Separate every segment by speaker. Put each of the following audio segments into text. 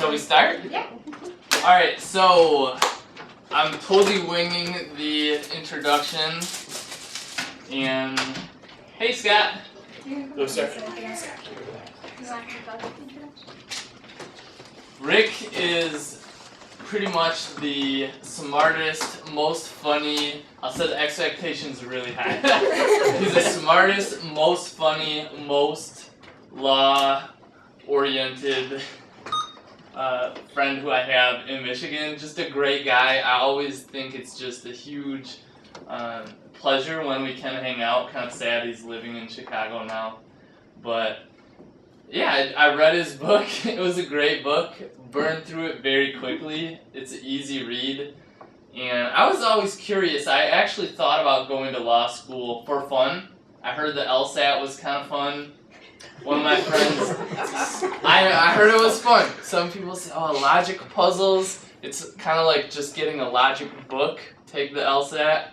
Speaker 1: Shall we start?
Speaker 2: Yeah.
Speaker 1: Alright, so I'm totally winging the introduction. And hey, Scott.
Speaker 3: Hello, sir.
Speaker 1: Rick is pretty much the smartest, most funny. I'll say the expectations are really high. He's the smartest, most funny, most law-oriented friend who I have in Michigan. Just a great guy. I always think it's just a huge pleasure when we can hang out. Kind of sad he's living in Chicago now. But yeah, I read his book. It was a great book. Burned through it very quickly. It's an easy read. And I was always curious. I actually thought about going to law school for fun. I heard the LSAT was kind of fun. One of my friends, I heard it was fun. Some people say, oh, logic puzzles. It's kind of like just getting a logic book. Take the LSAT.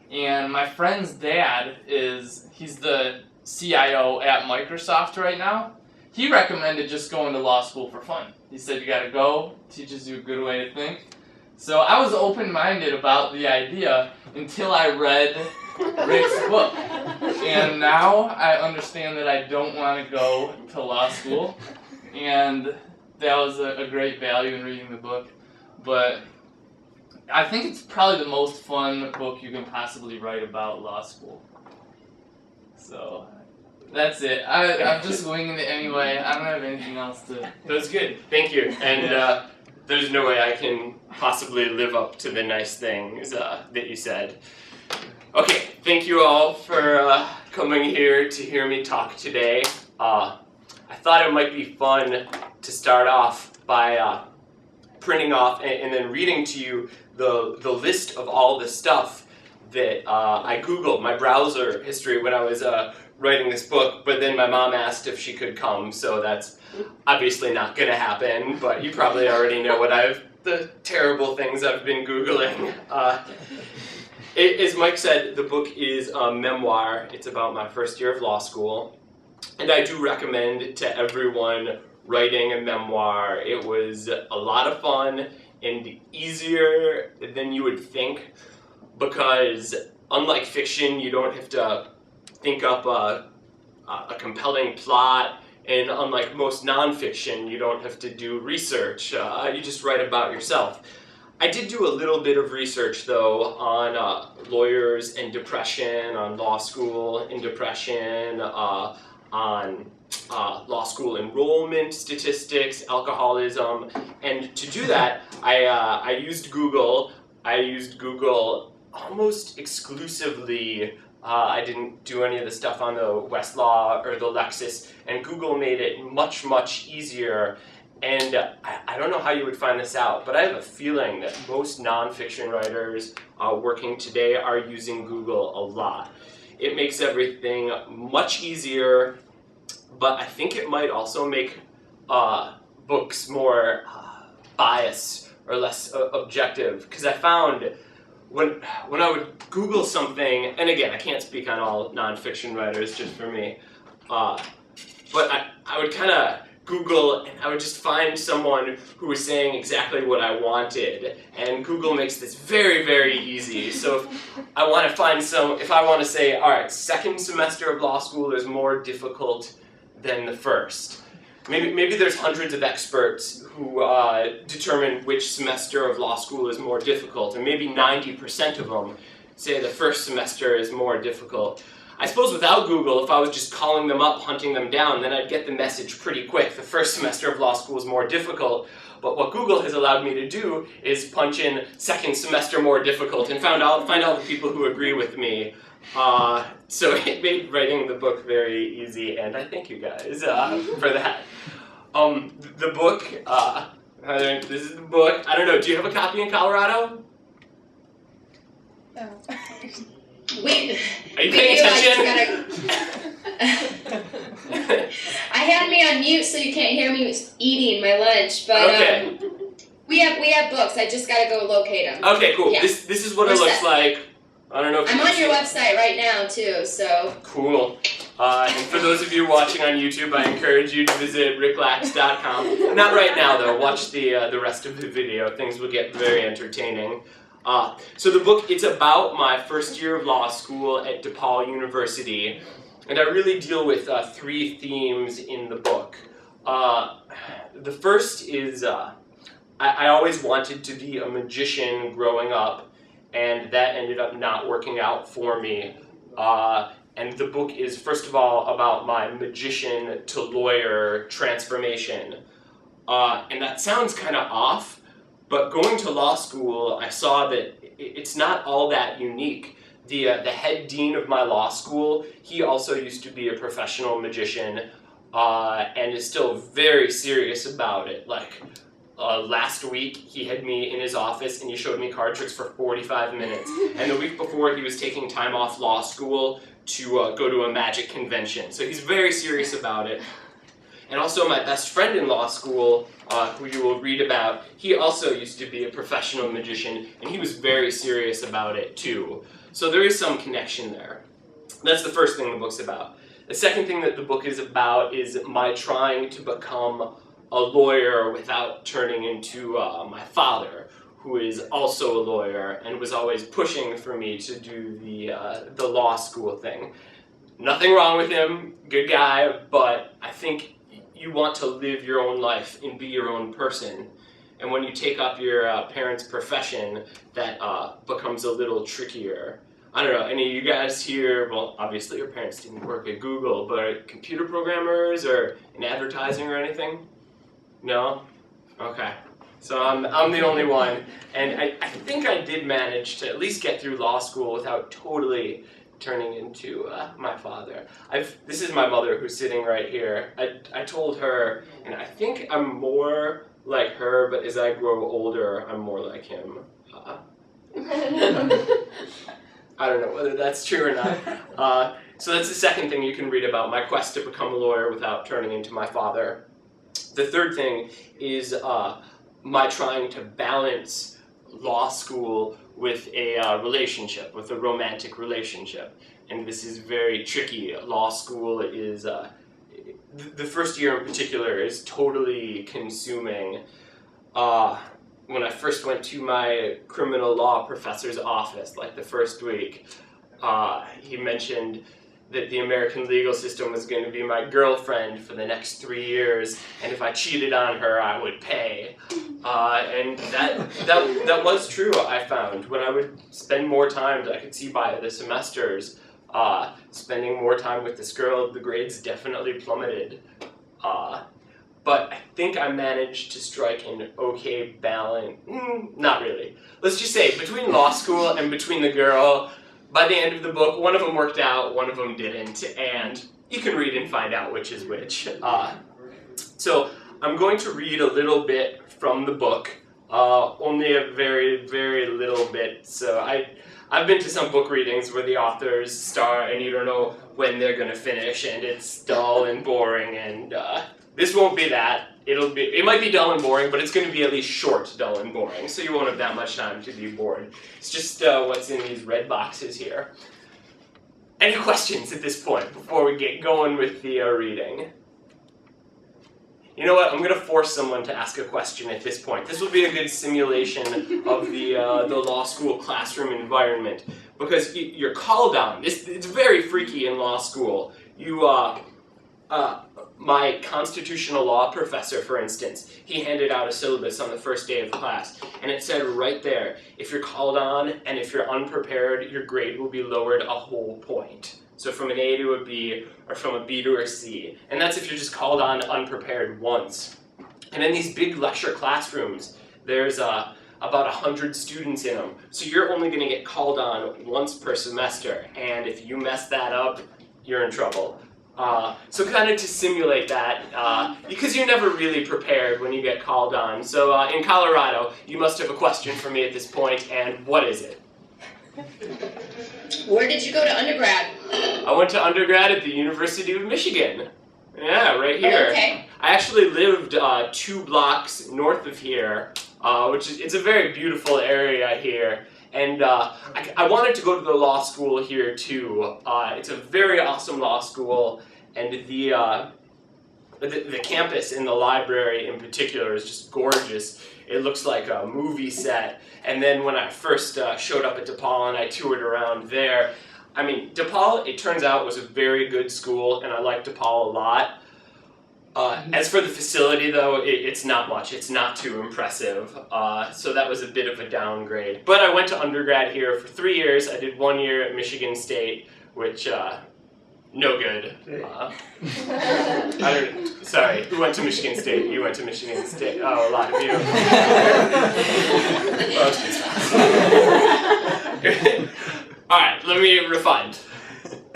Speaker 1: And my friend's dad he's the CIO at Microsoft right now. He recommended just going to law school for fun. He said you gotta go, teaches you a good way to think. So I was open-minded about the idea until I read Rick's book. And now I understand that I don't want to go to law school. And that was a great value in reading the book. But I think it's probably the most fun book you can possibly write about law school. So that's it. I'm just winging it anyway. I don't have anything else to...
Speaker 3: That was good. Thank you. And there's no way I can possibly live up to the nice things that you said. Okay, thank you all for coming here to hear me talk today. I thought it might be fun to start off by printing off and then reading to you the list of all the stuff that I Googled, my browser history when I was writing this book, but then my mom asked if she could come, so that's obviously not going to happen, but you probably already know the terrible things I've been Googling. As Mike said, the book is a memoir. It's about my first year of law school, and I do recommend to everyone writing a memoir. It was a lot of fun and easier than you would think, because unlike fiction, you don't have to think up a compelling plot, and unlike most nonfiction, you don't have to do research. You just write about yourself. I did do a little bit of research, though, on lawyers and depression, on law school and depression, on law school enrollment statistics, alcoholism, and to do that, I used Google. I used Google almost exclusively. I didn't do any of the stuff on the Westlaw or the Lexis, and Google made it much, much easier. And I don't know how you would find this out, but I have a feeling that most nonfiction writers working today are using Google a lot. It makes everything much easier, but I think it might also make books more biased or less objective, because I found when I would Google something, and again, I can't speak on all nonfiction writers, just for me, but I would kind of Google, and I would just find someone who was saying exactly what I wanted, and Google makes this very, very easy. So if I want to say, all right, second semester of law school is more difficult than the first. Maybe there's hundreds of experts who determine which semester of law school is more difficult, and maybe 90% of them say the first semester is more difficult. I suppose without Google, if I was just calling them up, hunting them down, then I'd get the message pretty quick. The first semester of law school is more difficult. But what Google has allowed me to do is punch in second semester more difficult and find all the people who agree with me. So it made writing the book very easy, and I thank you guys for that. The book, this is the book. I don't know, do you have a copy in Colorado?
Speaker 2: No.
Speaker 3: Are you paying attention?
Speaker 4: I had me on mute so you can't hear me eating my lunch, but
Speaker 3: okay.
Speaker 4: We have books. I just gotta go locate them.
Speaker 3: Okay, cool.
Speaker 4: Yeah.
Speaker 3: This is what it looks like. I don't know if
Speaker 4: I'm on your website right now too, so.
Speaker 3: Cool. And for those of you watching on YouTube, I encourage you to visit ricklax.com. Not right now, though. Watch the rest of the video. Things will get very entertaining. So the book, it's about my first year of law school at DePaul University. And I really deal with 3 themes in the book. The first is I always wanted to be a magician growing up, and that ended up not working out for me. And the book is, first of all, about my magician to lawyer transformation. And that sounds kind of off, but going to law school, I saw that it's not all that unique. The head dean of my law school, he also used to be a professional magician, and is still very serious about it. Like, last week, he had me in his office and he showed me card tricks for 45 minutes. And the week before, he was taking time off law school to go to a magic convention. So he's very serious about it. And also my best friend in law school, who you will read about, he also used to be a professional magician, and he was very serious about it too. So there is some connection there. That's the first thing the book's about. The second thing that the book is about is my trying to become a lawyer without turning into my father, who is also a lawyer and was always pushing for me to do the law school thing. Nothing wrong with him, good guy, but I think you want to live your own life and be your own person. And when you take up your parents' profession, that becomes a little trickier. I don't know, any of you guys here, well, obviously your parents didn't work at Google, but computer programmers or in advertising or anything? No? Okay. So I'm the only one. And I think I did manage to at least get through law school without totally turning into my father. This is my mother who's sitting right here. I told her, and I think I'm more like her, but as I grow older, I'm more like him. I don't know whether that's true or not. So that's the second thing you can read about, my quest to become a lawyer without turning into my father. The third thing is my trying to balance law school with a relationship, with a romantic relationship. And this is very tricky. Law school is, the first year in particular is totally consuming. When I first went to my criminal law professor's office, like the first week, he mentioned that the American legal system was going to be my girlfriend for the next 3 years, and if I cheated on her, I would pay. And that was true, I found. When I would spend more time, I could see by the semesters, spending more time with this girl, the grades definitely plummeted. But I think I managed to strike an okay balance. Not really. Let's just say, between law school and between the girl, by the end of the book, one of them worked out, one of them didn't, and you can read and find out which is which. So I'm going to read a little bit from the book, only a very, very little bit. So I've been to some book readings where the authors start and you don't know when they're going to finish, and it's dull and boring, and this won't be that. It might be dull and boring, but it's going to be at least short, dull, and boring, so you won't have that much time to be bored. It's just what's in these red boxes here. Any questions at this point before we get going with the reading? You know what? I'm going to force someone to ask a question at this point. This will be a good simulation of the law school classroom environment, because you're called on. It's very freaky in law school. My constitutional law professor, for instance, he handed out a syllabus on the first day of class, and it said right there, if you're called on and if you're unprepared, your grade will be lowered a whole point. So from an A to a B, or from a B to a C. And that's if you're just called on unprepared once. And in these big lecture classrooms, there's about 100 students in them. So you're only going to get called on once per semester, and if you mess that up, you're in trouble. So kind of to simulate that, because you're never really prepared when you get called on. So in Colorado, you must have a question for me at this point, and what is it?
Speaker 4: Where did you go to undergrad?
Speaker 3: I went to undergrad at the University of Michigan. Yeah, right here.
Speaker 4: Okay.
Speaker 3: I actually lived 2 blocks north of here, it's a very beautiful area here. And I wanted to go to the law school here too. It's a very awesome law school, and the campus in the library in particular is just gorgeous. It looks like a movie set. And then when I first showed up at DePaul and I toured around there, I mean, DePaul, it turns out, was a very good school, and I liked DePaul a lot. As for the facility, though, it's not much. It's not too impressive. So that was a bit of a downgrade. But I went to undergrad here for 3 years. I did 1 year at Michigan State, which, no good. Sorry, who went to Michigan State? You went to Michigan State. Oh, a lot of you. All right, let me refund.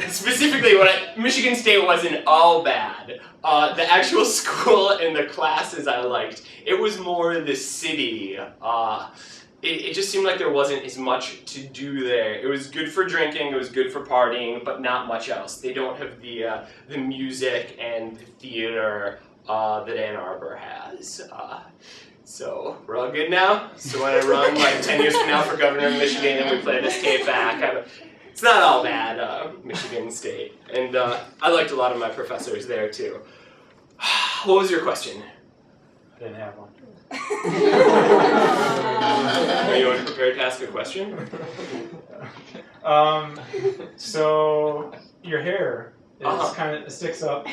Speaker 3: Specifically, Michigan State wasn't all bad. The actual school and the classes I liked. It was more the city. It just seemed like there wasn't as much to do there. It was good for drinking, it was good for partying, but not much else. They don't have the music and the theater that Ann Arbor has. So we're all good now? So when I run like 10 years from now for governor of Michigan and we play this tape back, it's not all bad, Michigan State. And I liked a lot of my professors there too. What was your question?
Speaker 5: I didn't have one.
Speaker 3: Are you unprepared to ask a question?
Speaker 5: So your hair is kind of sticks up.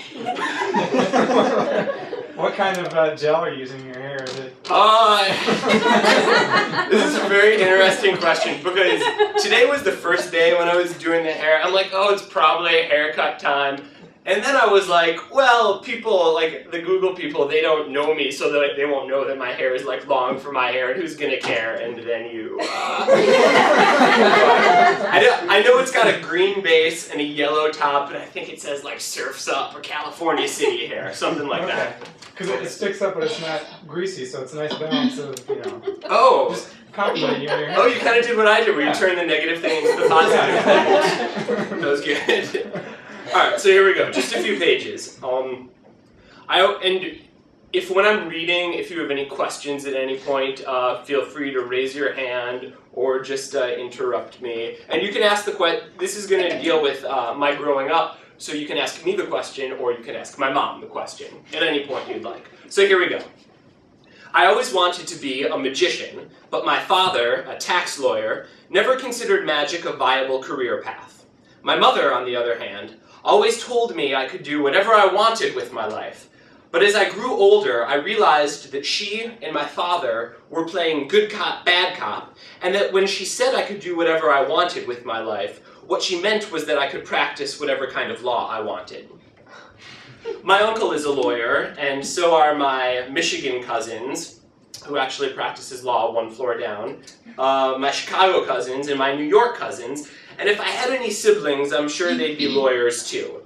Speaker 5: What kind of gel are you using in your hair? Is it?
Speaker 3: This is a very interesting question because today was the first day when I was doing the hair. I'm like, oh, it's probably haircut time. And then I was like, well, people, like the Google people, they don't know me, so that they won't know that my hair is like long for my hair, and who's gonna care? And then you, I know it's got a green base and a yellow top, and I think it says like Surf's Up or California City hair, something like that.
Speaker 5: Because it sticks up, but it's not greasy, so it's a nice balance of,
Speaker 3: Oh.
Speaker 5: Just compliment you on your hair.
Speaker 3: Oh, you kind of did what I did, where you turned the negative thing into the positive thing. That was good. Alright, so here we go. Just a few pages. And if when I'm reading, if you have any questions at any point, feel free to raise your hand or just interrupt me. And you can ask the question. This is going to deal with my growing up, so you can ask me the question or you can ask my mom the question at any point you'd like. So here we go. I always wanted to be a magician, but my father, a tax lawyer, never considered magic a viable career path. My mother, on the other hand, always told me I could do whatever I wanted with my life. But as I grew older, I realized that she and my father were playing good cop, bad cop, and that when she said I could do whatever I wanted with my life, what she meant was that I could practice whatever kind of law I wanted. My uncle is a lawyer, and so are my Michigan cousins, who actually practices law 1 floor down, my Chicago cousins, and my New York cousins. And if I had any siblings, I'm sure they'd be lawyers too.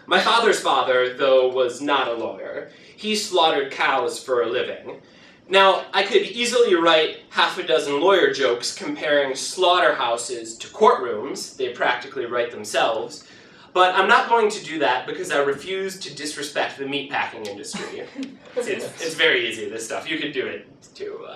Speaker 3: My father's father, though, was not a lawyer. He slaughtered cows for a living. Now, I could easily write half a dozen lawyer jokes comparing slaughterhouses to courtrooms. They practically write themselves. But I'm not going to do that because I refuse to disrespect the meatpacking industry. It's very easy, this stuff. You could do it too.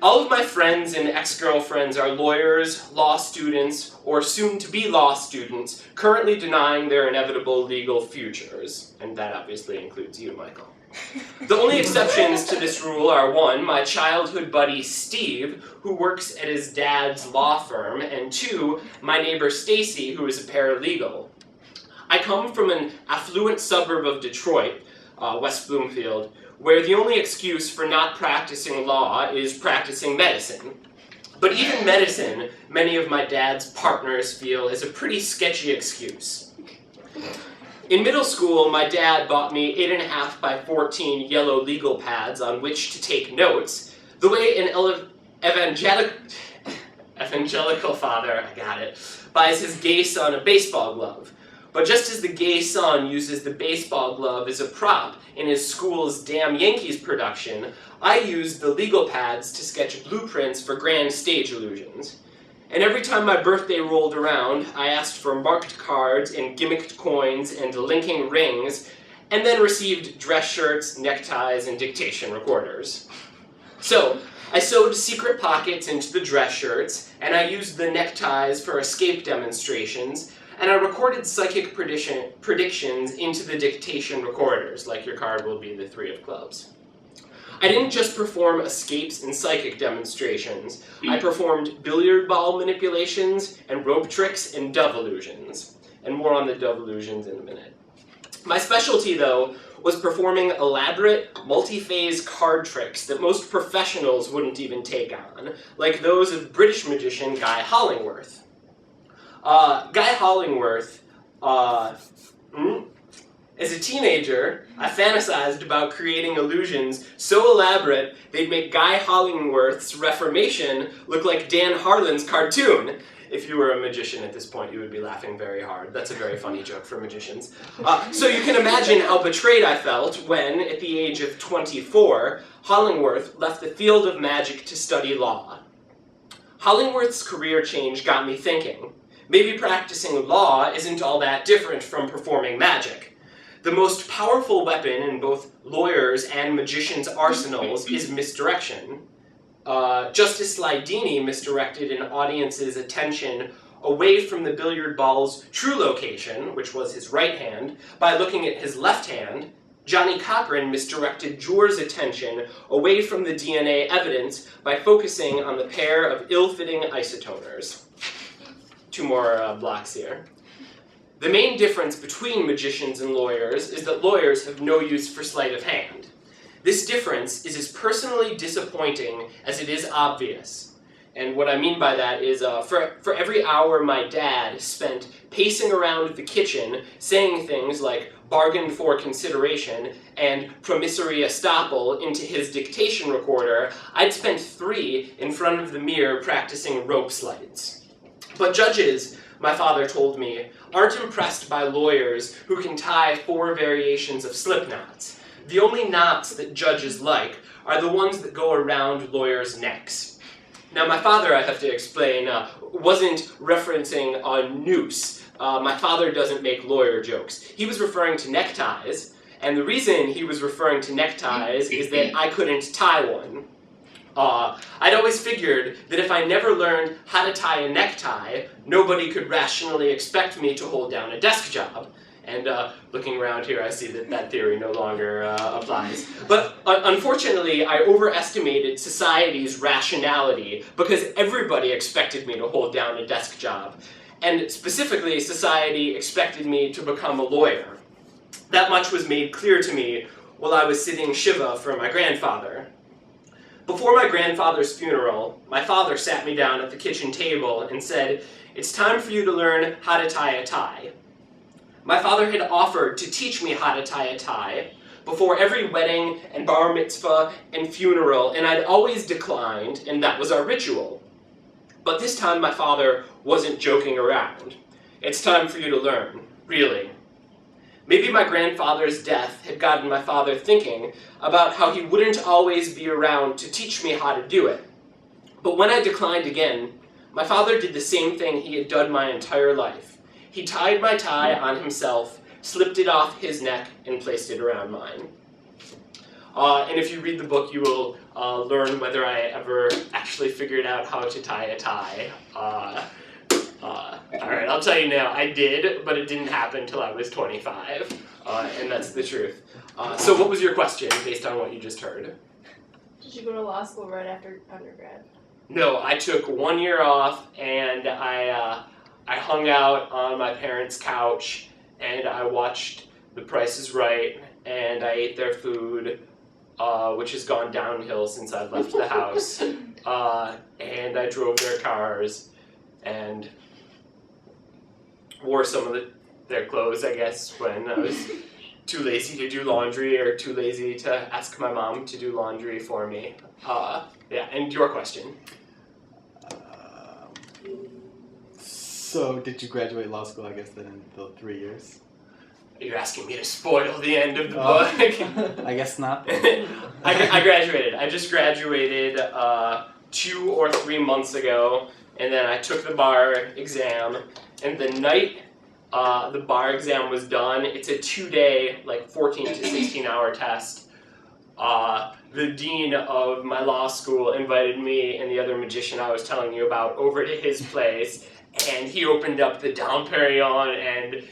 Speaker 3: All of my friends and ex-girlfriends are lawyers, law students, or soon-to-be law students, currently denying their inevitable legal futures. And that obviously includes you, Michael. The only exceptions to this rule are 1, my childhood buddy Steve, who works at his dad's law firm, and 2, my neighbor Stacy, who is a paralegal. I come from an affluent suburb of Detroit, West Bloomfield, where the only excuse for not practicing law is practicing medicine. But even medicine, many of my dad's partners feel, is a pretty sketchy excuse. In middle school, my dad bought me 8.5 by 14 yellow legal pads on which to take notes, the way an evangelical father, I got it, buys his gay son a baseball glove. But just as the gay son uses the baseball glove as a prop in his school's Damn Yankees production, I used the legal pads to sketch blueprints for grand stage illusions. And every time my birthday rolled around, I asked for marked cards and gimmicked coins and linking rings, and then received dress shirts, neckties, and dictation recorders. So, I sewed secret pockets into the dress shirts, and I used the neckties for escape demonstrations, and I recorded psychic predictions into the dictation recorders, like your card will be the 3 of clubs. I didn't just perform escapes and psychic demonstrations. I performed billiard ball manipulations and rope tricks and dove illusions. And more on the dove illusions in a minute. My specialty, though, was performing elaborate, multi-phase card tricks that most professionals wouldn't even take on, like those of British magician Guy Hollingworth. Guy Hollingworth, as a teenager, I fantasized about creating illusions so elaborate they'd make Guy Hollingworth's Reformation look like Dan Harlan's cartoon. If you were a magician at this point, you would be laughing very hard. That's a very funny joke for magicians. So you can imagine how betrayed I felt when, at the age of 24, Hollingworth left the field of magic to study law. Hollingworth's career change got me thinking, maybe practicing law isn't all that different from performing magic. The most powerful weapon in both lawyers' and magicians' arsenals is misdirection. Justice Slidini misdirected an audience's attention away from the billiard ball's true location, which was his right hand, by looking at his left hand. Johnny Cochran misdirected Jor's attention away from the DNA evidence by focusing on the pair of ill-fitting isotoners. 2 more blocks here. The main difference between magicians and lawyers is that lawyers have no use for sleight of hand. This difference is as personally disappointing as it is obvious. And what I mean by that is for every hour my dad spent pacing around the kitchen saying things like bargain for consideration and promissory estoppel into his dictation recorder, I'd spent 3 in front of the mirror practicing rope slides. But judges, my father told me, aren't impressed by lawyers who can tie 4 variations of slip knots. The only knots that judges like are the ones that go around lawyers' necks. Now, my father, I have to explain, wasn't referencing a noose. My father doesn't make lawyer jokes. He was referring to neckties, and the reason he was referring to neckties is that I couldn't tie one. I'd always figured that if I never learned how to tie a necktie, nobody could rationally expect me to hold down a desk job. And looking around here, I see that that theory no longer applies. But unfortunately, I overestimated society's rationality because everybody expected me to hold down a desk job. And specifically, society expected me to become a lawyer. That much was made clear to me while I was sitting Shiva for my grandfather. Before my grandfather's funeral, my father sat me down at the kitchen table and said, "It's time for you to learn how to tie a tie." My father had offered to teach me how to tie a tie before every wedding and bar mitzvah and funeral, and I'd always declined, and that was our ritual. But this time my father wasn't joking around. "It's time for you to learn, really." Maybe my grandfather's death had gotten my father thinking about how he wouldn't always be around to teach me how to do it. But when I declined again, my father did the same thing he had done my entire life. He tied my tie on himself, slipped it off his neck, and placed it around mine. And if you read the book, you will learn whether I ever actually figured out how to tie a tie. Alright, I'll tell you now, I did, but it didn't happen until I was 25. And that's the truth. So what was your question, based on what you just heard?
Speaker 2: Did you go to law school right after undergrad?
Speaker 3: No, I took 1 year off, and I hung out on my parents' couch, and I watched The Price is Right, and I ate their food, which has gone downhill since I've left the house, and I drove their cars, and wore some of their clothes, I guess, when I was too lazy to do laundry or too lazy to ask my mom to do laundry for me. Yeah, and your question?
Speaker 6: So, did you graduate law school, I guess, then in the 3 years?
Speaker 3: You're asking me to spoil the end of the book?
Speaker 6: I guess not.
Speaker 3: I graduated. I just graduated 2 or 3 months ago, and then I took the bar exam, and the night the bar exam was done, it's a 2-day, like 14 to 16 hour test. the dean of my law school invited me and the other magician I was telling you about over to his place, and he opened up the Dom Perignon, and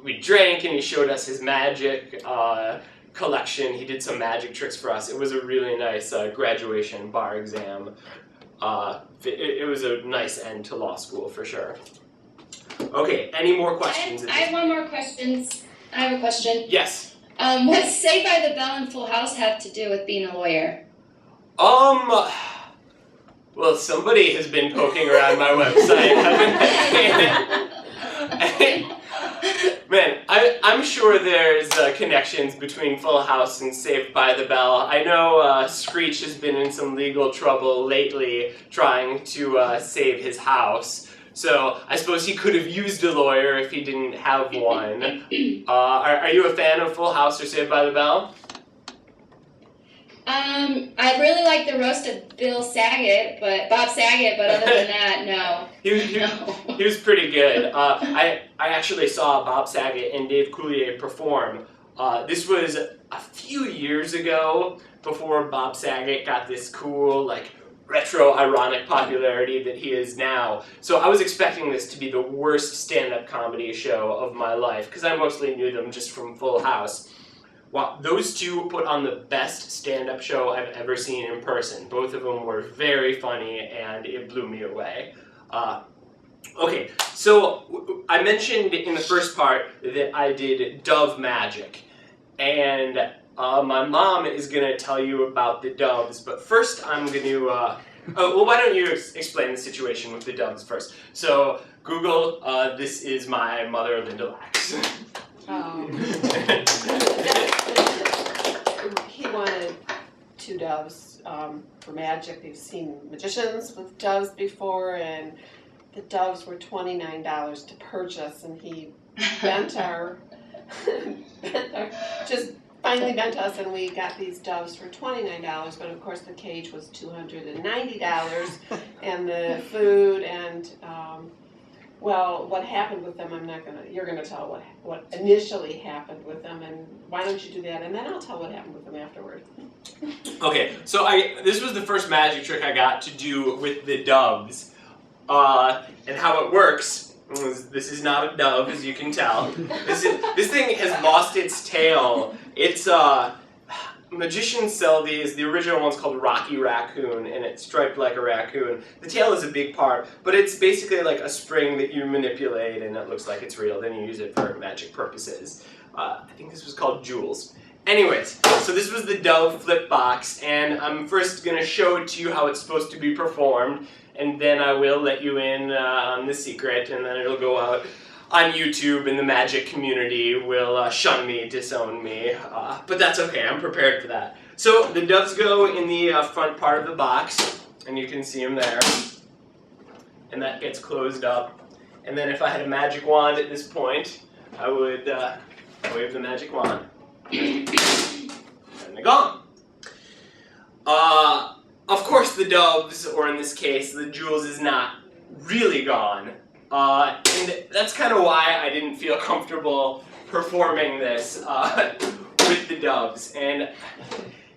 Speaker 3: we drank, and he showed us his magic collection. He did some magic tricks for us. It was a really nice graduation bar exam. It was a nice end to law school for sure. Okay, any more questions?
Speaker 4: I have one more question. I have a question.
Speaker 3: Yes.
Speaker 4: What's Saved by the Bell and Full House have to do with being a lawyer?
Speaker 3: Well, somebody has been poking around my website, haven't they? Man, I'm sure there's connections between Full House and Saved by the Bell. I know Screech has been in some legal trouble lately trying to save his house. So I suppose he could have used a lawyer if he didn't have one. Are you a fan of Full House or Saved by the Bell?
Speaker 4: I really like the roast of Bob Saget, but other than that, no.
Speaker 3: He was pretty good. I actually saw Bob Saget and Dave Coulier perform. This was a few years ago, before Bob Saget got this cool, retro ironic popularity that he is now. So I was expecting this to be the worst stand-up comedy show of my life, because I mostly knew them just from Full House. Wow, those two put on the best stand-up show I've ever seen in person. Both of them were very funny, and it blew me away. Okay, so I mentioned in the first part that I did dove magic, and my mom is going to tell you about the doves, but first I'm going to, why don't you explain the situation with the doves first. So, Google, this is my mother, Linda Lax.
Speaker 7: He wanted 2 doves for magic. They've seen magicians with doves before, and the doves were $29 to purchase, and he finally bent us, and we got these doves for $29, but of course the cage was $290, and the food, and what happened with them, you're gonna tell what initially happened with them, and why don't you do that, and then I'll tell what happened with them afterwards.
Speaker 3: Okay, so this was the first magic trick I got to do with the doves, and how it works. This is not a dove, as you can tell. This thing has lost its tail. It's magicians sell these. The original one's called Rocky Raccoon, and it's striped like a raccoon. The tail is a big part, but it's basically like a spring that you manipulate, and it looks like it's real. Then you use it for magic purposes. I think this was called Jewels. Anyways, so this was the dove flip box, and I'm first going to show it to you how it's supposed to be performed, and then I will let you in on the secret, and then it'll go out on YouTube, and the magic community will shun me, disown me, but that's okay, I'm prepared for that. So the doves go in the front part of the box, and you can see them there, and that gets closed up. And then if I had a magic wand at this point, I would wave the magic wand, and they're gone. Of course the doves, or in this case, the jewels, is not really gone. And that's kind of why I didn't feel comfortable performing this with the doves. And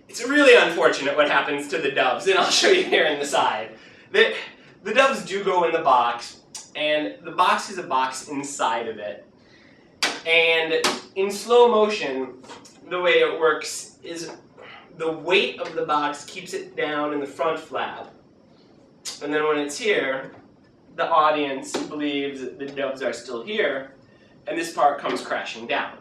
Speaker 3: it's really unfortunate what happens to the doves, and I'll show you here in the side. The doves do go in the box, and the box is a box inside of it. And in slow motion, the way it works is the weight of the box keeps it down in the front flap. And then when it's here, the audience believes that the doves are still here, and this part comes crashing down.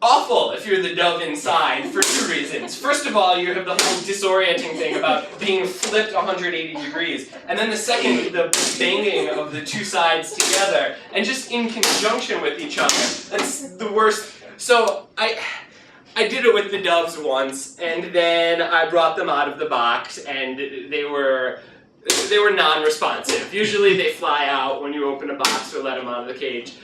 Speaker 3: Awful if you're the dove inside, for 2 reasons. First of all, you have the whole disorienting thing about being flipped 180 degrees, and then the second, the banging of the 2 sides together, and just in conjunction with each other. That's the worst. So I did it with the doves once, and then I brought them out of the box, and they were non-responsive. Usually they fly out when you open a box or let them out of the cage.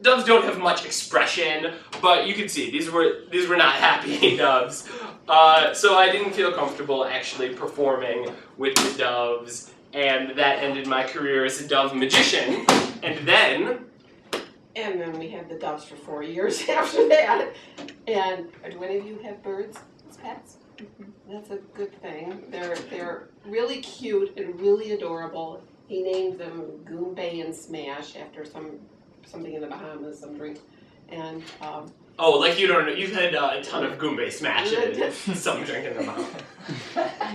Speaker 3: Doves don't have much expression, but you can see these were not happy doves. So I didn't feel comfortable actually performing with the doves, and that ended my career as a dove magician. And then
Speaker 7: And then we had the doves for 4 years after that. And do any of you have birds as pets? That's a good thing. They're really cute and really adorable. He named them Goombay and Smash after something in the Bahamas, some drink. And
Speaker 3: Oh, like you don't know, you've had a ton of Goombay smashes, some drink in the mouth.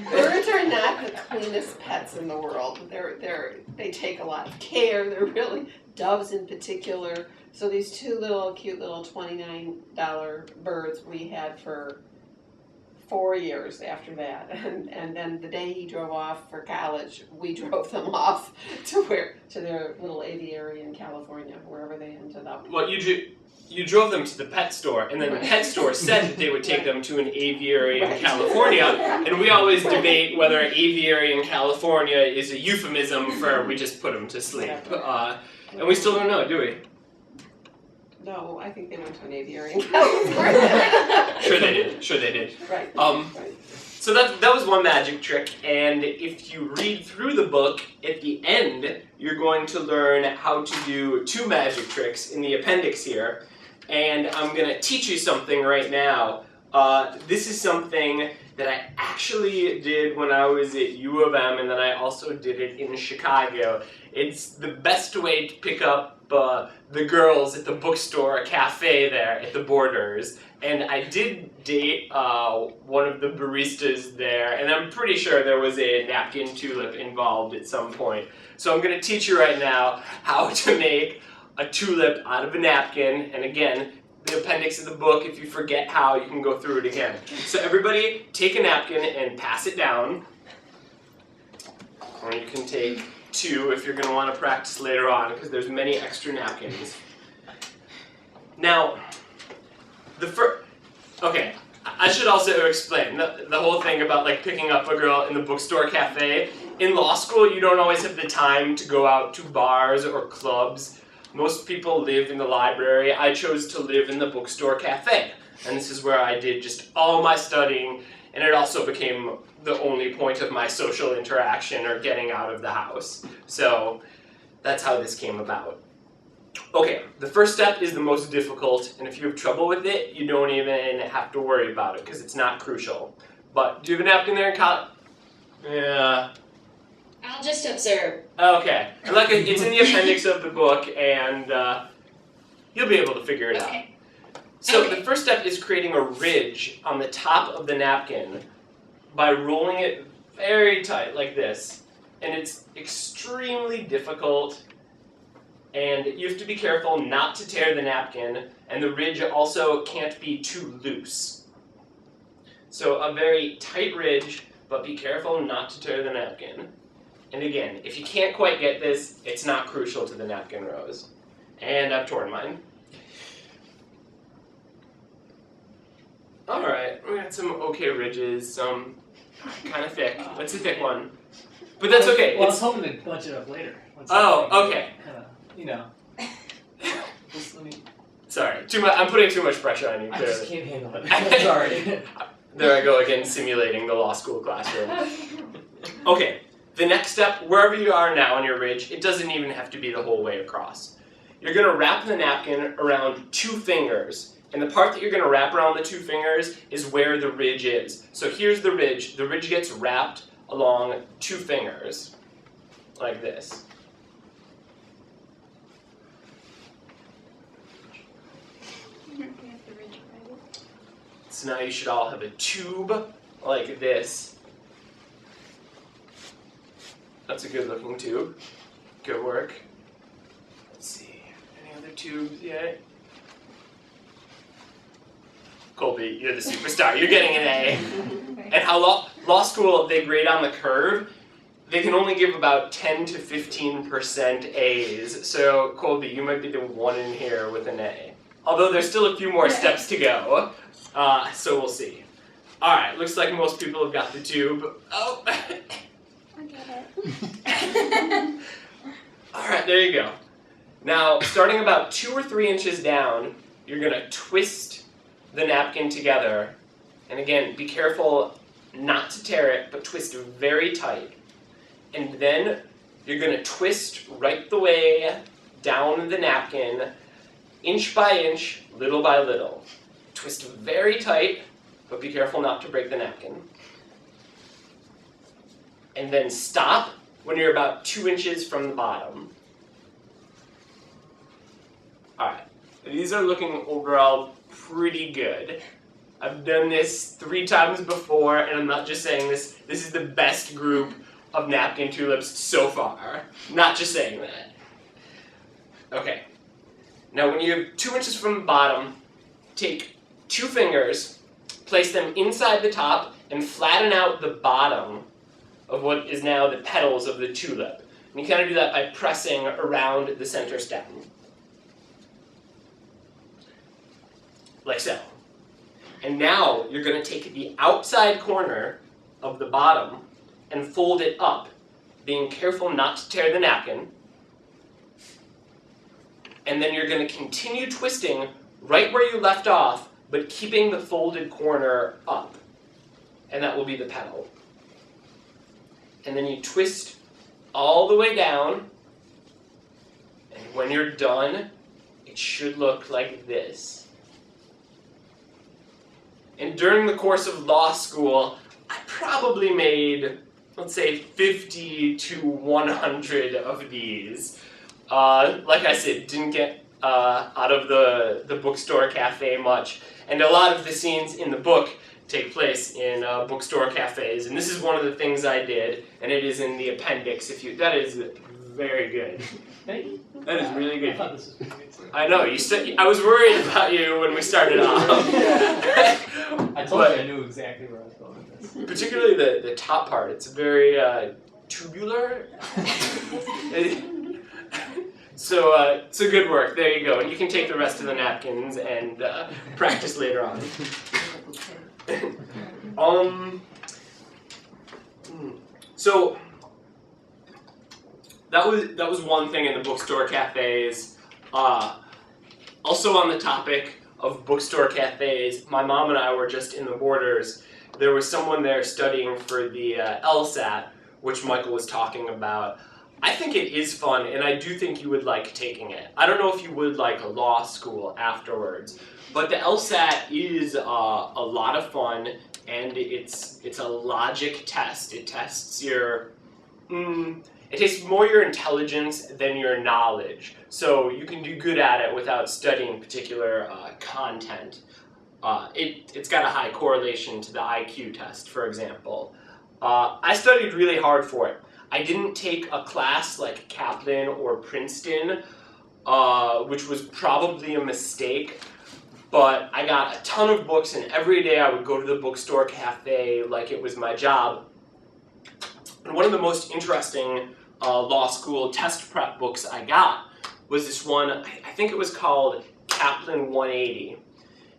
Speaker 7: birds are not the cleanest pets in the world. They take a lot of care. They're really, doves in particular. So these two cute little $29 birds we had for 4 years after that. And then the day he drove off for college, we drove them off to their little aviary in California, wherever they ended up.
Speaker 3: Well, you drove them to the pet store, and then the pet store said that they would take them to an aviary in California, and we always debate whether aviary in California is a euphemism for we just put them to sleep. And we still don't know, do we?
Speaker 7: No, I think they went to an aviary in California.
Speaker 3: Sure they did.
Speaker 7: Right.
Speaker 3: So that was one magic trick, and if you read through the book, at the end, you're going to learn how to do 2 magic tricks in the appendix here, and I'm going to teach you something right now. This is something that I actually did when I was at U of M, and then I also did it in Chicago. It's the best way to pick up the girls at the bookstore cafe there at the Borders. And I did date one of the baristas there, and I'm pretty sure there was a napkin tulip involved at some point. So I'm going to teach you right now how to make a tulip out of a napkin. And again, the appendix of the book, if you forget how, you can go through it again. So everybody take a napkin and pass it down. Or you can take 2 if you're going to want to practice later on, because there's many extra napkins. Now, okay, I should also explain the whole thing about like picking up a girl in the bookstore cafe. In law school, you don't always have the time to go out to bars or clubs. Most people live in the library. I chose to live in the bookstore cafe, and this is where I did just all my studying, and it also became the only point of my social interaction or getting out of the house. So that's how this came about. Okay, the first step is the most difficult, and if you have trouble with it, you don't even have to worry about it because it's not crucial. But do you have a napkin there, Kyle? Yeah.
Speaker 4: I'll just observe.
Speaker 3: Okay, and like it's in the appendix of the book, and you'll be able to figure it out. So the first step is creating a ridge on the top of the napkin by rolling it very tight like this, and it's extremely difficult. And you have to be careful not to tear the napkin, and the ridge also can't be too loose. So a very tight ridge, but be careful not to tear the napkin. And again, if you can't quite get this, it's not crucial to the napkin rows. And I've torn mine. Alright, we got some okay ridges, some kind of thick. That's a thick one. But that's okay.
Speaker 8: Well, I was hoping to bunch it up later.
Speaker 3: Okay.
Speaker 8: You know.
Speaker 3: Sorry, I'm putting too much pressure on you.
Speaker 8: I just can't handle it. Sorry.
Speaker 3: There I go again, simulating the law school classroom. Okay, the next step, wherever you are now on your ridge, it doesn't even have to be the whole way across. You're going to wrap the napkin around 2 fingers, and the part that you're going to wrap around the 2 fingers is where the ridge is. So here's the ridge. The ridge gets wrapped along 2 fingers, like this. So now you should all have a tube like this. That's a good looking tube. Good work. Let's see, any other tubes yet? Colby, you're the superstar. You're getting an A. And how law school, they grade on the curve. They can only give about 10 to 15% A's. So Colby, you might be the one in here with an A. Although there's still a few more steps to go. So we'll see. Alright, looks like most people have got the tube. Oh!
Speaker 2: I get it.
Speaker 3: Alright, there you go. Now, starting about 2 or 3 inches down, you're going to twist the napkin together. And again, be careful not to tear it, but twist very tight. And then you're going to twist right the way down the napkin inch by inch, little by little. Twist very tight, but be careful not to break the napkin. And then stop when you're about 2 inches from the bottom. Alright, these are looking overall pretty good. I've done this 3 times before, and I'm not just saying this. This is the best group of napkin tulips so far. Not just saying that. Okay. Now when you're 2 inches from the bottom, take 2 fingers, place them inside the top, and flatten out the bottom of what is now the petals of the tulip. And you kind of do that by pressing around the center stem. Like so. And now you're going to take the outside corner of the bottom and fold it up, being careful not to tear the napkin. And then you're going to continue twisting right where you left off, but keeping the folded corner up. And that will be the petal. And then you twist all the way down, and when you're done, it should look like this. And during the course of law school, I probably made, let's say, 50 to 100 of these. Like I said, didn't get out of the bookstore cafe much. And a lot of the scenes in the book take place in bookstore cafes. And this is one of the things I did, and it is in the appendix. That is very good.
Speaker 8: Thank you.
Speaker 3: That is really
Speaker 8: I
Speaker 3: good.
Speaker 8: thought this was pretty good too.
Speaker 3: I know, I was worried about you when we started off.
Speaker 8: I told you I knew exactly where I was going with this.
Speaker 3: Particularly the top part, it's very tubular. So good work, there you go. And you can take the rest of the napkins and practice later on. So that was one thing in the bookstore cafes. Also on the topic of bookstore cafes, my mom and I were just in the Borders. There was someone there studying for the LSAT, which Michael was talking about. I think it is fun, and I do think you would like taking it. I don't know if you would like a law school afterwards, but the LSAT is a lot of fun, and it's a logic test. It tests your it takes more your intelligence than your knowledge, so you can do good at it without studying particular content. It's got a high correlation to the IQ test, for example. I studied really hard for it. I didn't take a class like Kaplan or Princeton, which was probably a mistake, but I got a ton of books, and every day I would go to the bookstore cafe like it was my job. And one of the most interesting law school test prep books I got was this one, I think it was called Kaplan 180.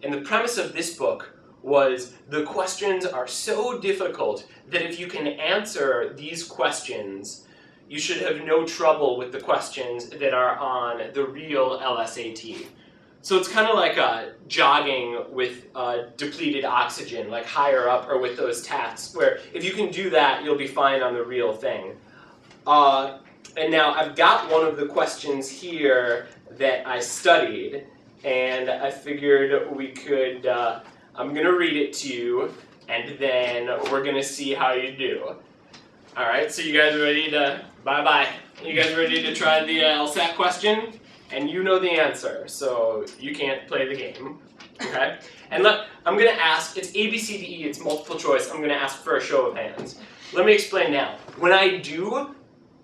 Speaker 3: And the premise of this book was the questions are so difficult that if you can answer these questions, you should have no trouble with the questions that are on the real LSAT. So it's kind of like jogging with depleted oxygen, like higher up or with those tasks, where if you can do that, you'll be fine on the real thing. And now I've got one of the questions here that I studied, and I figured we could, I'm going to read it to you, and then we're going to see how you do. Alright, so you guys ready to, bye-bye. You guys ready to try the LSAT question? And you know the answer, so you can't play the game, okay? And I'm going to ask, it's A, B, C, D, E, it's multiple choice. I'm going to ask for a show of hands. Let me explain now. When I do,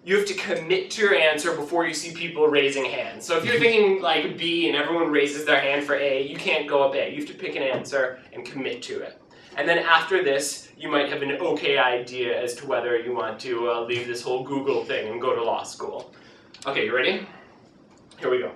Speaker 3: you have to commit to your answer before you see people raising hands. So if you're thinking like B and everyone raises their hand for A, you can't go up A. You have to pick an answer and commit to it. And then after this, you might have an okay idea as to whether you want to leave this whole Google thing and go to law school. Okay, you ready? Here we go.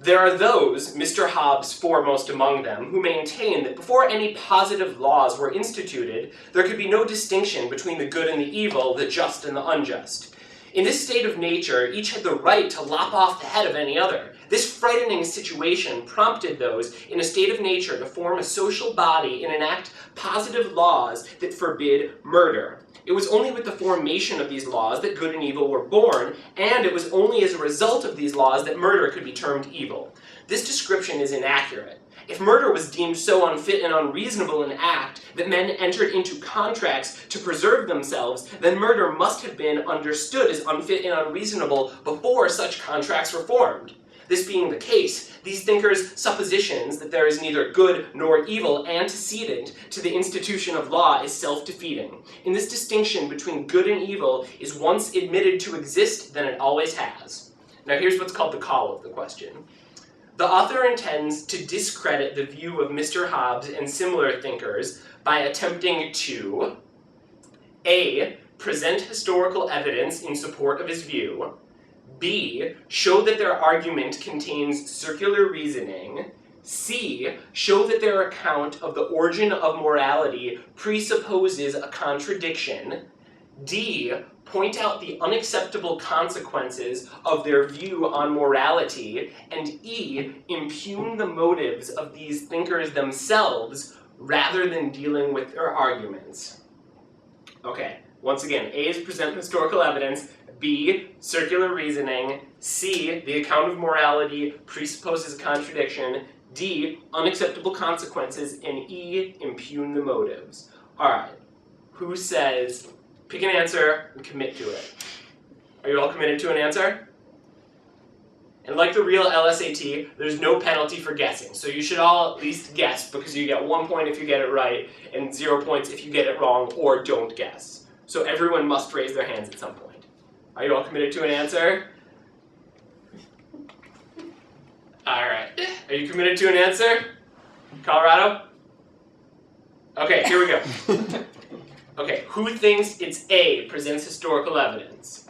Speaker 3: There are those, Mr. Hobbes foremost among them, who maintain that before any positive laws were instituted, there could be no distinction between the good and the evil, the just and the unjust. In this state of nature, each had the right to lop off the head of any other. This frightening situation prompted those in a state of nature to form a social body and enact positive laws that forbid murder. It was only with the formation of these laws that good and evil were born, and it was only as a result of these laws that murder could be termed evil. This description is inaccurate. If murder was deemed so unfit and unreasonable an act that men entered into contracts to preserve themselves, then murder must have been understood as unfit and unreasonable before such contracts were formed. This being the case, these thinkers' suppositions that there is neither good nor evil antecedent to the institution of law is self-defeating. In this distinction between good and evil is once admitted to exist, then it always has. Now here's what's called the call of the question. The author intends to discredit the view of Mr. Hobbes and similar thinkers by attempting to A. Present historical evidence in support of his view, B. Show that their argument contains circular reasoning, C. Show that their account of the origin of morality presupposes a contradiction, D. Point out the unacceptable consequences of their view on morality, and E. Impugn the motives of these thinkers themselves rather than dealing with their arguments. Okay, once again, A is present historical evidence, B, circular reasoning, C, the account of morality presupposes a contradiction, D, unacceptable consequences, and E, impugn the motives. Alright, who says, pick an answer and commit to it? Are you all committed to an answer? And like the real LSAT, there's no penalty for guessing, so you should all at least guess, because you get 1 point if you get it right, and 0 points if you get it wrong or don't guess. So everyone must raise their hands at some point. Are you all committed to an answer? Alright. Are you committed to an answer? Colorado? Okay, here we go. Okay, who thinks it's A, presents historical evidence?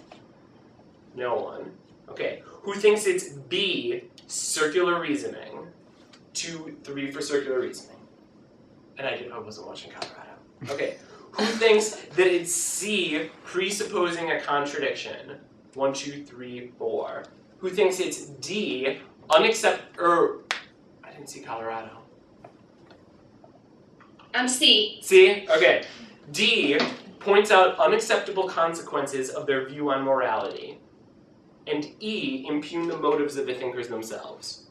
Speaker 3: No one. Okay, who thinks it's B, circular reasoning? 2, 3 for circular reasoning. And I wasn't watching Colorado. Okay. Who thinks that it's C, presupposing a contradiction? 1, 2, 3, 4. Who thinks it's D, I didn't see Colorado.
Speaker 4: I'm C.
Speaker 3: C? Okay. D points out unacceptable consequences of their view on morality. And E, impugn the motives of the thinkers themselves.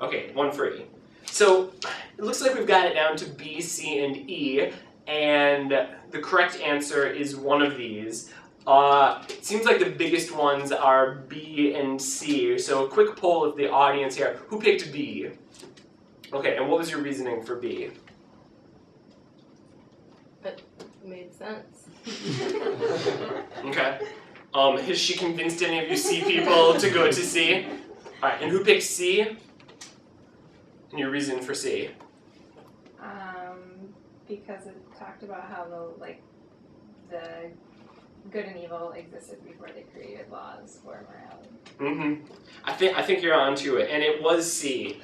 Speaker 3: Okay, 1 for E. So, it looks like we've got it down to B, C, and E. And the correct answer is one of these. It seems like the biggest ones are B and C. So a quick poll of the audience here. Who picked B? Okay, and what was your reasoning for B?
Speaker 2: It made sense.
Speaker 3: Okay. Has she convinced any of you C people to go to C? Alright, and who picked C? And your reason for C?
Speaker 2: Because it talked about how the good and evil existed before they created laws for morality.
Speaker 3: Mm-hmm. I think you're onto it, and it was C.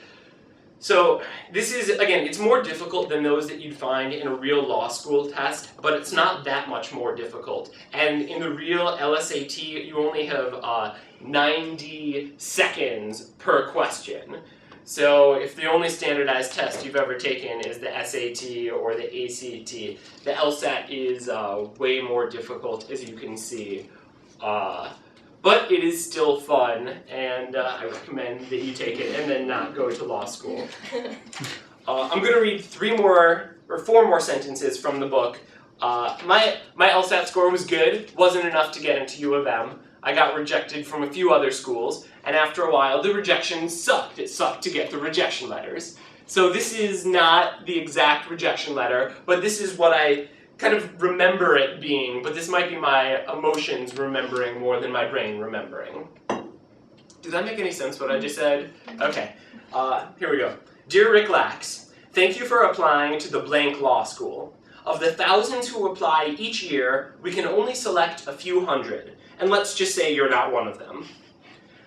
Speaker 3: So this is, again, it's more difficult than those that you'd find in a real law school test, but it's not that much more difficult. And in the real LSAT, you only have 90 seconds per question. So if the only standardized test you've ever taken is the SAT or the ACT, the LSAT is way more difficult, as you can see. But it is still fun, and I recommend that you take it and then not go to law school. I'm going to read 4 more sentences from the book. My LSAT score was good, wasn't enough to get into U of M. I got rejected from a few other schools, and after a while, the rejection sucked. It sucked to get the rejection letters. So this is not the exact rejection letter, but this is what I kind of remember it being, but this might be my emotions remembering more than my brain remembering. Did that make any sense, what I just said? Okay, here we go. Dear Rick Lax, thank you for applying to the blank law school. Of the thousands who apply each year, we can only select a few hundred, and let's just say you're not one of them.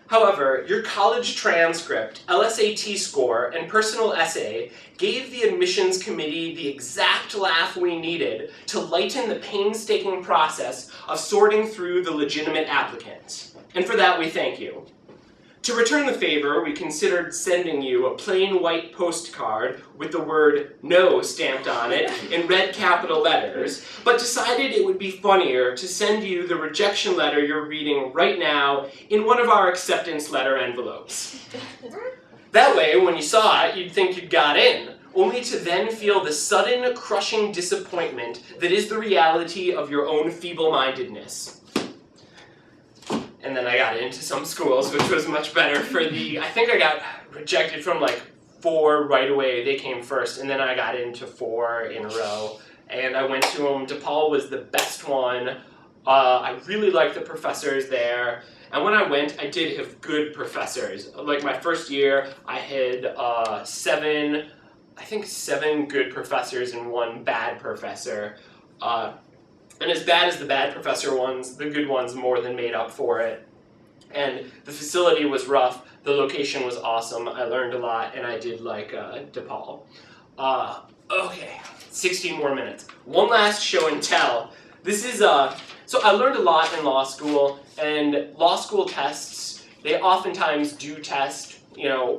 Speaker 3: However, your college transcript, LSAT score, and personal essay gave the admissions committee the exact laugh we needed to lighten the painstaking process of sorting through the legitimate applicants. And for that, we thank you. To return the favor, we considered sending you a plain white postcard with the word "no" stamped on it in red capital letters, but decided it would be funnier to send you the rejection letter you're reading right now in one of our acceptance letter envelopes. That way, when you saw it, you'd think you'd got in, only to then feel the sudden, crushing disappointment that is the reality of your own feeble-mindedness. And then I got into some schools, which was much better for I think I got rejected from like 4 right away. They came first, and then I got into 4 in a row. And I went to them. DePaul was the best one. I really liked the professors there. And when I went, I did have good professors. Like my first year, I had 7 good professors and 1 bad professor. And as bad as the bad professor ones, the good ones more than made up for it. And the facility was rough, the location was awesome, I learned a lot, and I did like DePaul. Okay, 16 more minutes. One last show and tell. This is, so I learned a lot in law school, and law school tests, they oftentimes do test,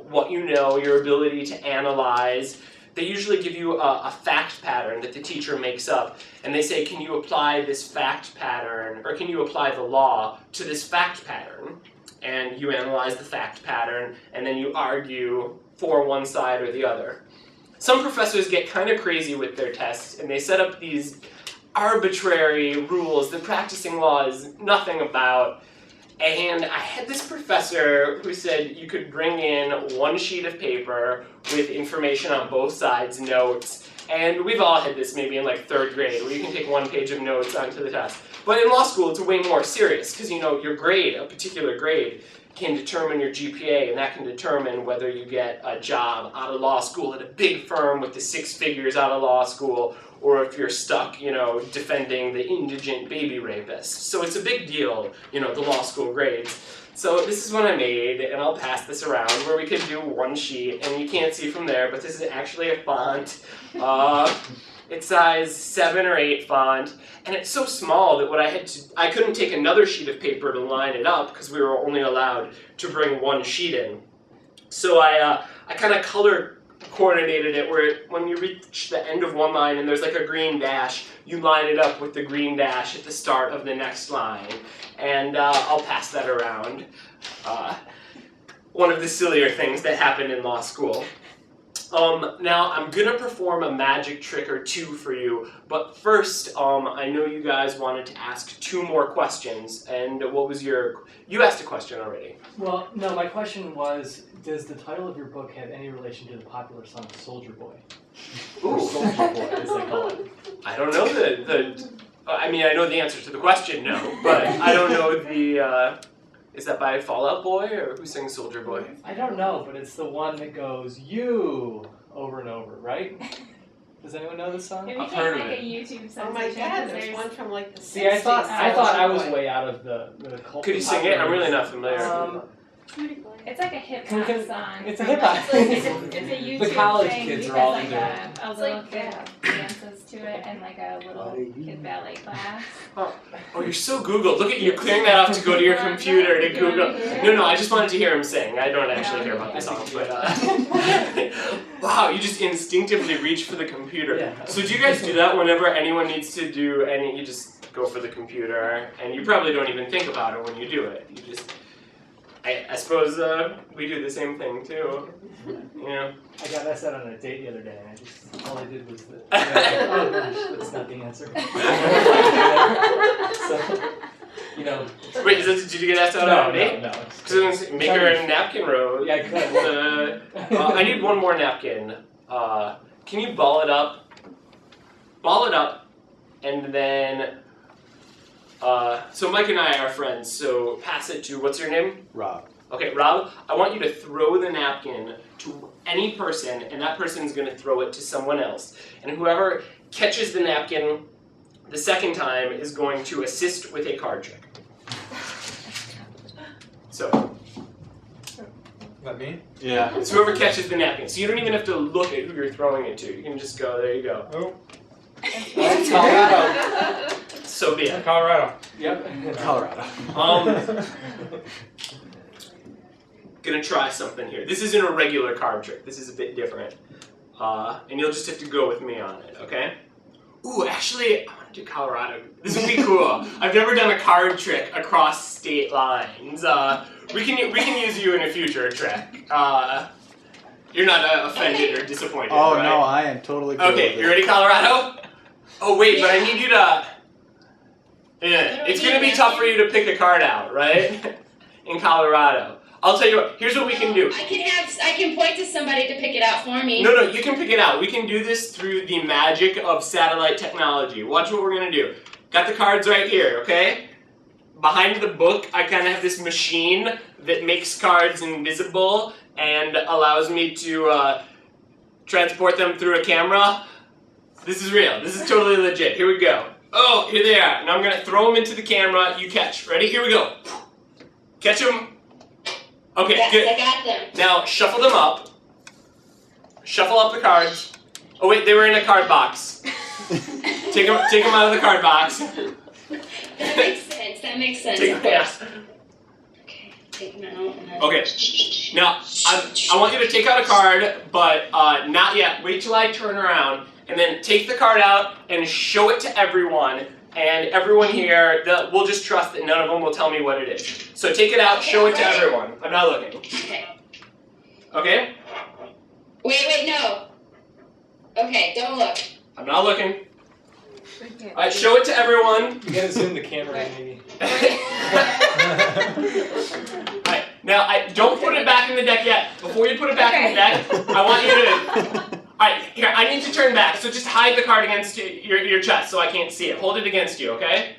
Speaker 3: what you know, your ability to analyze. They usually give you a fact pattern that the teacher makes up, and they say, can you apply this fact pattern, or can you apply the law to this fact pattern? And you analyze the fact pattern, and then you argue for one side or the other. Some professors get kind of crazy with their tests, and they set up these arbitrary rules that practicing law is nothing about. And I had this professor who said you could bring in 1 sheet of paper with information on both sides, notes, and we've all had this maybe in like 3rd grade where you can take 1 page of notes onto the test. But in law school, it's way more serious because your grade, a particular grade, can determine your GPA, and that can determine whether you get a job out of law school at a big firm with the 6 figures out of law school, or if you're stuck, defending the indigent baby rapist. So it's a big deal, the law school grades. So this is what I made, and I'll pass this around, where we could do 1 sheet, and you can't see from there, but this is actually a font. It's size 7 or 8 font, and it's so small that I couldn't take another sheet of paper to line it up, because we were only allowed to bring 1 sheet in. So I kind of color coordinated it where when you reach the end of one line and there's like a green dash, you line it up with the green dash at the start of the next line. And I'll pass that around. One of the sillier things that happened in law school. Now I'm gonna perform a magic trick or two for you, but first, I know you guys wanted to ask 2 more questions, and what was you asked a question already.
Speaker 8: Well, no, my question was, does the title of your book have any relation to the popular song Soldier Boy? Or Soldier Boy, as they call it.
Speaker 3: I don't know I know the answer to the question, no, but I don't know is that by Fall Out Boy, or who sings Soldier Boy?
Speaker 8: I don't know, but it's the one that goes, you, over and over, right? Does anyone know this song?
Speaker 2: It
Speaker 1: I've
Speaker 2: became
Speaker 1: heard
Speaker 2: like
Speaker 1: of
Speaker 2: a YouTube sensation.
Speaker 7: Oh my God,
Speaker 2: 'cause
Speaker 7: there's one from like the 60s.
Speaker 8: See, I thought I was
Speaker 7: Soldier Boy.
Speaker 8: way out of the cult.
Speaker 3: Could you sing it? I'm really not familiar.
Speaker 2: It's like a hip
Speaker 8: Can-
Speaker 2: hop song.
Speaker 8: it's a
Speaker 2: from,
Speaker 8: hip-hop.
Speaker 2: like, it's a YouTube
Speaker 8: The college
Speaker 2: thing
Speaker 8: kids
Speaker 2: because
Speaker 8: are all
Speaker 2: like
Speaker 8: into it.
Speaker 2: a little kid dances to it in like a little kid ballet class.
Speaker 3: Oh, you're so Googled. Look at you clearing that off to go to your computer to Google. No, I just wanted to hear him sing. I don't actually care about the song, but wow, you just instinctively reach for the computer.
Speaker 8: Yeah.
Speaker 3: So do you guys do that whenever anyone needs to do any? You just go for the computer, and you probably don't even think about it when you do it. You just. I suppose we do the same thing too. Yeah.
Speaker 8: I got asked that on a date the other day, and all I did was oh gosh, that's not the answer. So,
Speaker 3: Wait, did you get asked out on a date?
Speaker 8: No.
Speaker 3: Because make her a napkin road.
Speaker 8: Yeah, I could.
Speaker 3: I need one more napkin. Can you ball it up? Ball it up, and then. So Mike and I are friends, so pass it to, what's your name?
Speaker 6: Rob.
Speaker 3: Okay, Rob, I want you to throw the napkin to any person, and that person's going to throw it to someone else. And whoever catches the napkin the second time is going to assist with a card trick. So,
Speaker 5: That me?
Speaker 6: Yeah.
Speaker 3: It's whoever catches the napkin. So you don't even have to look at who you're throwing it to. You can just go, there you go.
Speaker 5: Oh,
Speaker 8: Colorado.
Speaker 3: So be it.
Speaker 5: Colorado.
Speaker 8: Yep.
Speaker 6: Colorado.
Speaker 3: Gonna try something here. This isn't a regular card trick. This is a bit different. And you'll just have to go with me on it, okay? Ooh, actually, I want to do Colorado. This would be cool. I've never done a card trick across state lines. We can use you in a future trick. You're not offended or disappointed,
Speaker 6: Oh
Speaker 3: right?
Speaker 6: no, I am totally cool
Speaker 3: Okay,
Speaker 6: with
Speaker 3: you
Speaker 6: it.
Speaker 3: ready, Colorado? Oh wait, but I
Speaker 4: Yeah.
Speaker 3: need you to. Yeah, it's gonna be tough for you to pick a card out, right? In Colorado. I'll tell you what. Here's what we can do.
Speaker 4: I can point to somebody to pick it out for me.
Speaker 3: No, you can pick it out. We can do this through the magic of satellite technology. Watch what we're gonna do. Got the cards right here, okay? Behind the book, I kind of have this machine that makes cards invisible and allows me to transport them through a camera. This is real. This is totally legit. Here we go. Oh, here they are. Now I'm gonna throw them into the camera. You catch. Ready? Here we go. Catch them. Okay,
Speaker 4: Yes,
Speaker 3: good.
Speaker 4: I got them.
Speaker 3: Now shuffle them up. Shuffle up the cards. Oh wait, they were in a card box. Take them out of the card box.
Speaker 4: That makes sense. That makes sense.
Speaker 3: Take
Speaker 4: Of
Speaker 3: them. Yeah.
Speaker 4: course. Okay, take them out. And then...
Speaker 3: Okay. Now I want you to take out a card, but not yet. Wait till I turn around, and then take the card out and show it to everyone. And everyone here, we'll just trust that none of them will tell me what it is. So take it out, show it to everyone. I'm not looking.
Speaker 4: Okay.
Speaker 3: Okay?
Speaker 4: Wait, no. Okay, don't look.
Speaker 3: I'm not looking.
Speaker 2: Okay.
Speaker 3: Alright, show it to everyone.
Speaker 8: You gotta zoom the camera in, maybe.
Speaker 3: Alright, now don't put it back in the deck yet. Before you put it back in the deck, I want you to... Alright, here, I need to turn back, so just hide the card against your chest so I can't see it. Hold it against you, okay?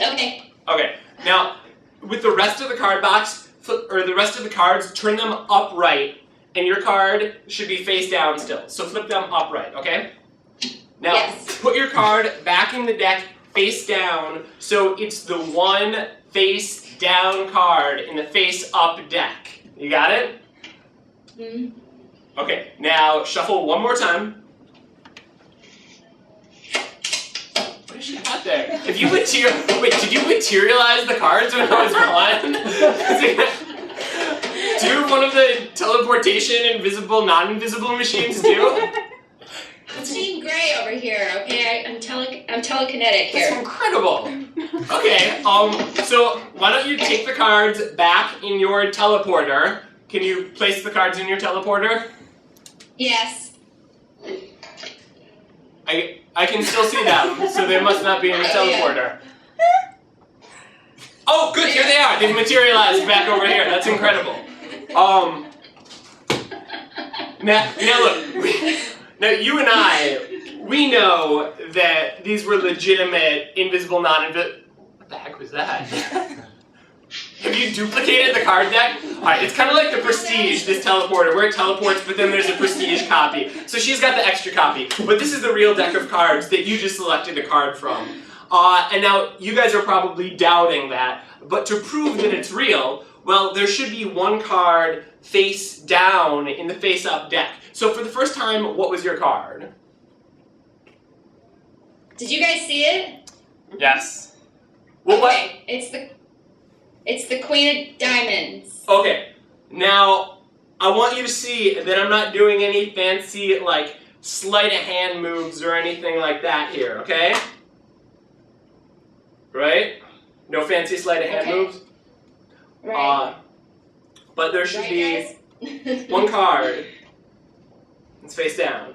Speaker 4: Okay.
Speaker 3: Okay, now, with the rest of the card box, or the rest of the cards, turn them upright, and your card should be face down still. So flip them upright, okay? Now,
Speaker 4: Yes.
Speaker 3: put your card back in the deck face down, so it's the one face down card in the face up deck. You got it?
Speaker 4: Mm-hmm.
Speaker 3: Okay, now shuffle one more time. What is she got there? If you wait, did you materialize the cards when I was gone? Do one of the teleportation invisible, non-invisible machines do?
Speaker 4: I'm Team Gray over here. Okay, I'm telekinetic
Speaker 3: That's
Speaker 4: here.
Speaker 3: incredible. Okay, so why don't you take the cards back in your teleporter? Can you place the cards in your teleporter?
Speaker 4: Yes.
Speaker 3: I can still see them, so they must not be in the teleporter. Oh, good, here they are. They've materialized back over here. That's incredible. Now look, now you and I, we know that these were legitimate, invisible, non-invisible. What the heck was that? Have you duplicated the card deck? Alright, it's kind of like the Prestige, this teleporter, where it teleports, but then there's a Prestige copy. So she's got the extra copy. But this is the real deck of cards that you just selected a card from. And now, you guys are probably doubting that. But to prove that it's real, well, there should be one card face down in the face-up deck. So for the first time, what was your card?
Speaker 4: Did you guys see it?
Speaker 3: Yes. Well, what?
Speaker 4: Okay, it's the Queen of Diamonds.
Speaker 3: Okay, now I want you to see that I'm not doing any fancy, like, sleight of hand moves or anything like that here, okay? Right? No fancy sleight of hand
Speaker 4: Okay.
Speaker 3: moves?
Speaker 4: Right.
Speaker 3: But there should
Speaker 4: Right,
Speaker 3: be
Speaker 4: guys?
Speaker 3: one card. It's face down.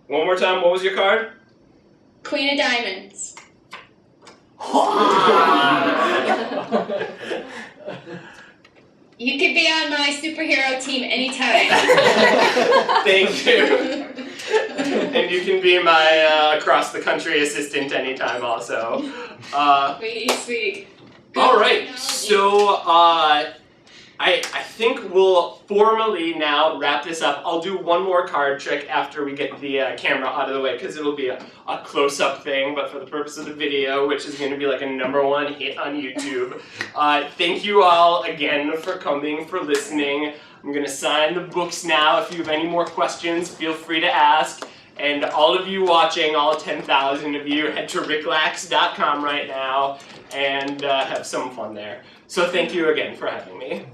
Speaker 3: One more time, what was your card?
Speaker 4: Queen of Diamonds. You could be on my superhero team anytime.
Speaker 3: Thank you. And you can be my cross-the-country assistant anytime also.
Speaker 4: Sweet.
Speaker 3: All right, so I think we'll formally now wrap this up. I'll do one more card trick after we get the camera out of the way because it'll be a close-up thing, but for the purpose of the video, which is going to be like a #1 hit on YouTube. Thank you all again for coming, for listening. I'm going to sign the books now. If you have any more questions, feel free to ask. And all of you watching, all 10,000 of you, head to ricklax.com right now and have some fun there. So thank you again for having me.